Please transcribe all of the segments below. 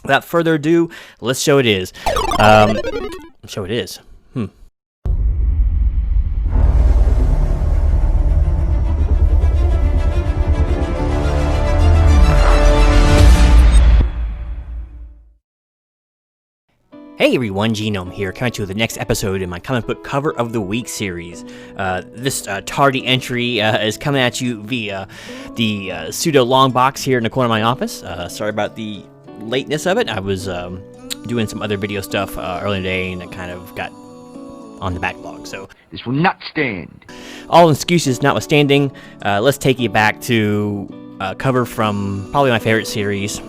without further ado, let's show it is. Show it is. Hey everyone, Genome here, coming to the next episode in my comic book cover of the week series. This tardy entry is coming at you via the pseudo long box here in the corner of my office. Sorry about the lateness of it. I was doing some other video stuff earlier today, and it kind of got on the backlog. So this will not stand. All excuses notwithstanding, let's take you back to a cover from probably my favorite series,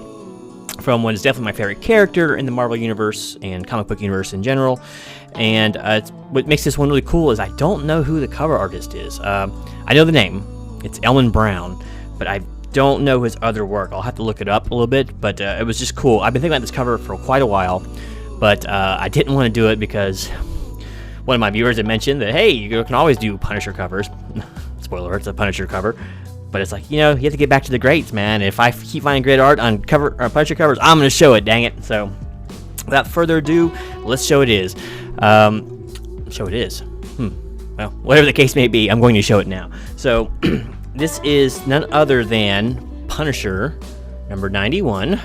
from what is definitely my favorite character in the Marvel Universe and comic book universe in general. And what makes this one really cool is I don't know who the cover artist is. I know the name. It's Elman Brown, but I don't know his other work. I'll have to look it up a little bit, but it was just cool. I've been thinking about this cover for quite a while, but I didn't want to do it because one of my viewers had mentioned that, hey, you can always do Punisher covers. Spoiler alert, it's a Punisher cover. But it's like, you know, you have to get back to the greats, man. If I keep finding great art on Punisher covers, I'm going to show it, dang it. So, without further ado, let's show it is. Show it is. Well, whatever the case may be, I'm going to show it now. So, this is none other than Punisher, number 91.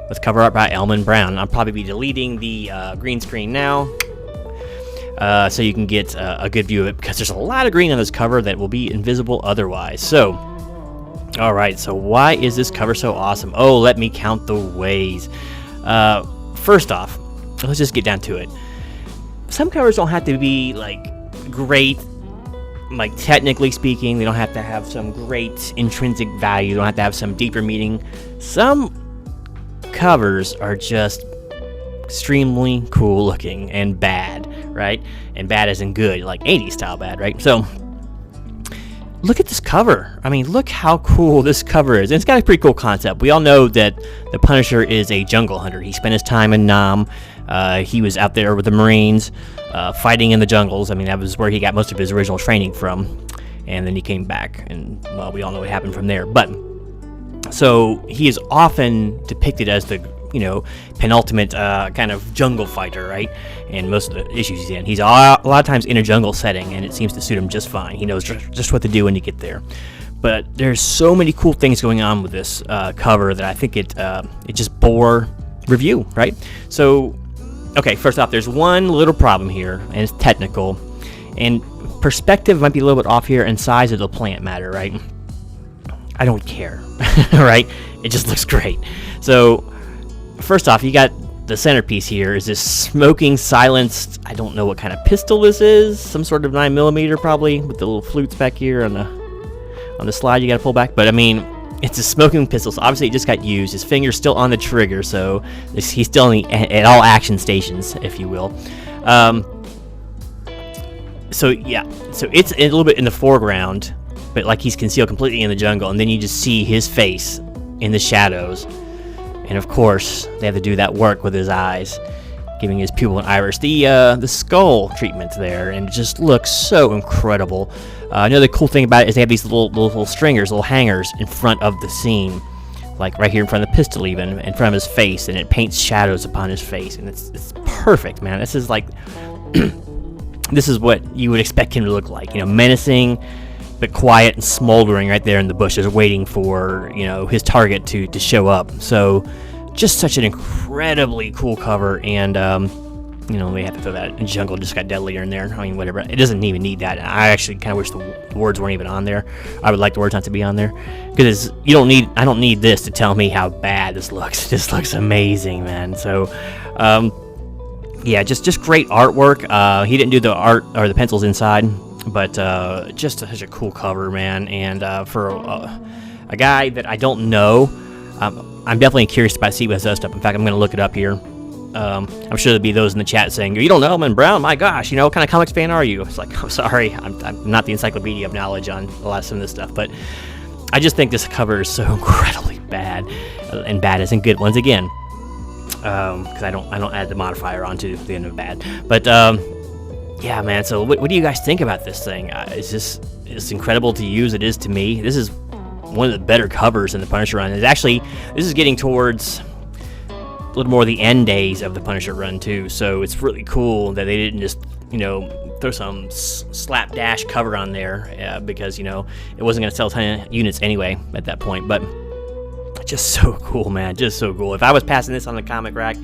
With cover art by Elman Brown. I'll probably be deleting the green screen now, so you can get a good view of it, because there's a lot of green on this cover that will be invisible otherwise. So, alright, so why is this cover so awesome? Oh, let me count the ways. First off, let's just get down to it. Some covers don't have to be, like, great, like, technically speaking. They don't have to have some great intrinsic value. They don't have to have some deeper meaning. Some covers are just extremely cool looking and bad, right? And bad as in good, like 80s style bad, right? So look at this cover. I mean, look how cool this cover is. And it's got a pretty cool concept. We all know that the Punisher is a jungle hunter. He spent his time in Nam. He was out there with the Marines, fighting in the jungles. I mean, that was where he got most of his original training from. And then he came back, and, well, we all know what happened from there. But so he is often depicted as the, you know, penultimate kind of jungle fighter, right? And most of the issues he's in, he's a lot of times in a jungle setting, and it seems to suit him just fine. He knows just what to do when you get there. But there's so many cool things going on with this cover that I think it just bore review, right? So, okay, first off, there's one little problem here, and it's technical, and perspective might be a little bit off here, and size of the plant matter, right? I don't care, right? It just looks great. So, first off, you got the centerpiece here is this smoking silenced, I don't know what kind of pistol this is, some sort of 9mm probably, with the little flutes back here on the slide you gotta pull back. But I mean, it's a smoking pistol, so obviously it just got used. His finger's still on the trigger, so he's still at all action stations, if you will. So yeah, so it's a little bit in the foreground, but like he's concealed completely in the jungle, and then you just see his face in the shadows. And of course, they have to do that work with his eyes, giving his pupil and iris the skull treatment there, and it just looks so incredible. Another cool thing about it is they have these little stringers, little hangers in front of the scene, like right here in front of the pistol, even in front of his face, and it paints shadows upon his face, and it's perfect, man. This is like this is what you would expect him to look like, you know, menacing but quiet and smoldering right there in the bushes, waiting for, you know, his target to show up. So just such an incredibly cool cover, and you know, we have to throw that jungle just got deadlier in there. I mean, whatever, it doesn't even need that. I actually kind of wish the words weren't even on there. I would like the words not to be on there, because I don't need this to tell me how bad this looks. This looks amazing, man. So yeah, just great artwork. He didn't do the art or the pencils inside, but just such a cool cover, man. And for a guy that I don't know, I'm definitely curious about see what his other stuff. In fact, I'm going to look it up here. I'm sure there'll be those in the chat saying, "You don't know Elman Brown? My gosh, you know, what kind of comics fan are you?" It's like, I'm sorry, I'm not the encyclopedia of knowledge on a lot of some of this stuff, but I just think this cover is so incredibly bad, and bad isn't good once again, because I don't add the modifier onto the end of bad. But yeah, man. So what do you guys think about this thing? It's incredible to use. It is to me. This is one of the better covers in the Punisher run. It's actually, this is getting towards a little more the end days of the Punisher run too, so it's really cool that they didn't just, you know, throw some slapdash cover on there, because, you know, it wasn't going to sell a ton of units anyway at that point. But just so cool, man, just so cool. If I was passing this on the comic rack,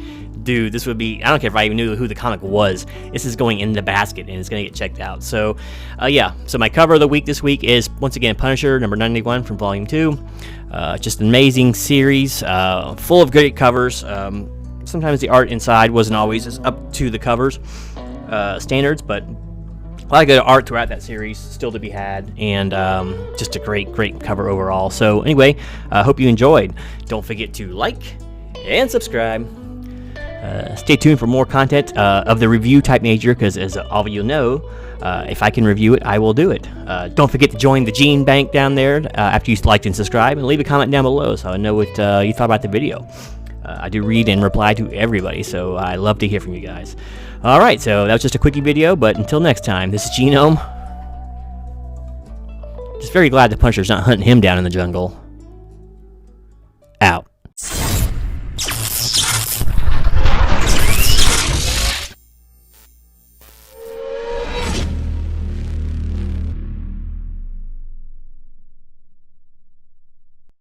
dude, this would be, I don't care if I even knew who the comic was, this is going in the basket and it's going to get checked out. So yeah, so my cover of the week this week is once again Punisher number 91 from volume 2. Just an amazing series, full of great covers. Sometimes the art inside wasn't always as up to the covers standards, but a lot of good art throughout that series still to be had, and just a great cover overall. So anyway, I hope you enjoyed. Don't forget to like and subscribe. Stay tuned for more content of the review type nature, because as all of you know, if I can review it, I will do it. Don't forget to join the Gene Bank down there after you liked and subscribe, and leave a comment down below so I know what you thought about the video. I do read and reply to everybody, so I love to hear from you guys. Alright, so that was just a quickie video, but until next time, this is Genome. Just very glad the Punisher's not hunting him down in the jungle. Out.